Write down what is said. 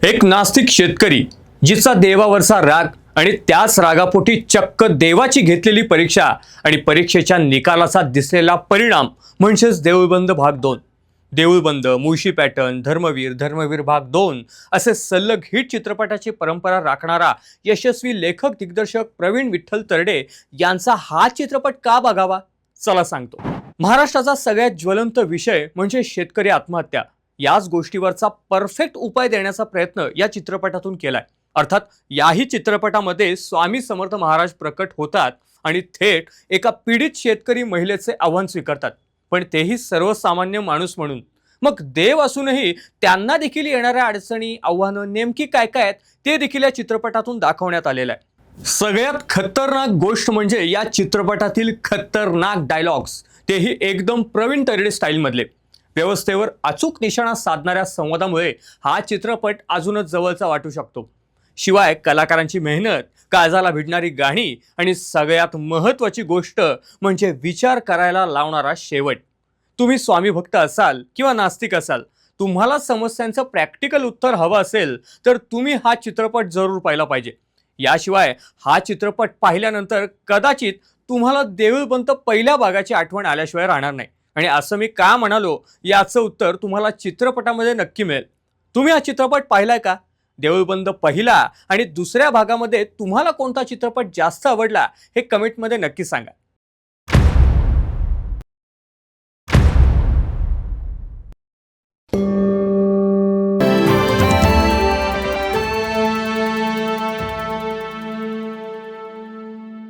एक नास्तिक शेतकरी जिचा देवावरचा राग आणि त्याच रागापोटी चक्क देवाची घेतलेली परीक्षा आणि परीक्षेच्या निकालाचा दिसलेला परिणाम म्हणजेच देऊळबंद भाग 2. देऊळबंद, मुळशी पॅटर्न, धर्मवीर, धर्मवीर भाग 2 असे सलग हिट चित्रपटाची परंपरा राखणारा यशस्वी लेखक दिग्दर्शक प्रवीण विठ्ठल तरडे यांचा हा चित्रपट का बघावा? चला सांगतो. महाराष्ट्राचा सगळ्यात ज्वलंत विषय म्हणजे शेतकरी आत्महत्या. याच गोष्टीवरचा परफेक्ट उपाय देण्याचा प्रयत्न या चित्रपटातून केलाय. अर्थात याही चित्रपटामध्ये स्वामी समर्थ महाराज प्रकट होतात आणि थेट एका पीडित शेतकरी महिलेचे आव्हान स्वीकारतात, पण तेही सर्वसामान्य माणूस म्हणून. मग देव असूनही त्यांना देखील येणाऱ्या अडचणी, आव्हानं नेमकी काय काय आहेत ते देखील या चित्रपटातून दाखवण्यात आलेलं आहे. सगळ्यात खतरनाक गोष्ट म्हणजे या चित्रपटातील खतरनाक डायलॉग्स, तेही एकदम प्रवीण तरडे स्टाईलमधले. व्यवस्थेवर अचूक निशाणा साधणाऱ्या संवादामुळे हा चित्रपट अजूनच जवळचा वाटू शकतो. शिवाय कलाकारांची मेहनत, काळजाला भिडणारी गाणी आणि सगळ्यात महत्त्वाची गोष्ट म्हणजे विचार करायला लावणारा शेवट. तुम्ही स्वामी भक्त असाल किंवा नास्तिक असाल, तुम्हाला समस्यांचं प्रॅक्टिकल उत्तर हवं असेल तर तुम्ही हा चित्रपट जरूर पाहिला पाहिजे. याशिवाय हा चित्रपट पाहिल्यानंतर कदाचित तुम्हाला देऊळबंद पहिल्या भागाची आठवण आल्याशिवाय राहणार नाही. आणि असं मी का म्हणालो याचं उत्तर तुम्हाला चित्रपटामध्ये नक्की मिळेल. तुम्ही हा चित्रपट पाहिलाय का? देऊळबंद पहिला आणि दुसऱ्या भागामध्ये तुम्हाला कोणता चित्रपट जास्त आवडला हे कमेंटमध्ये नक्की सांगा.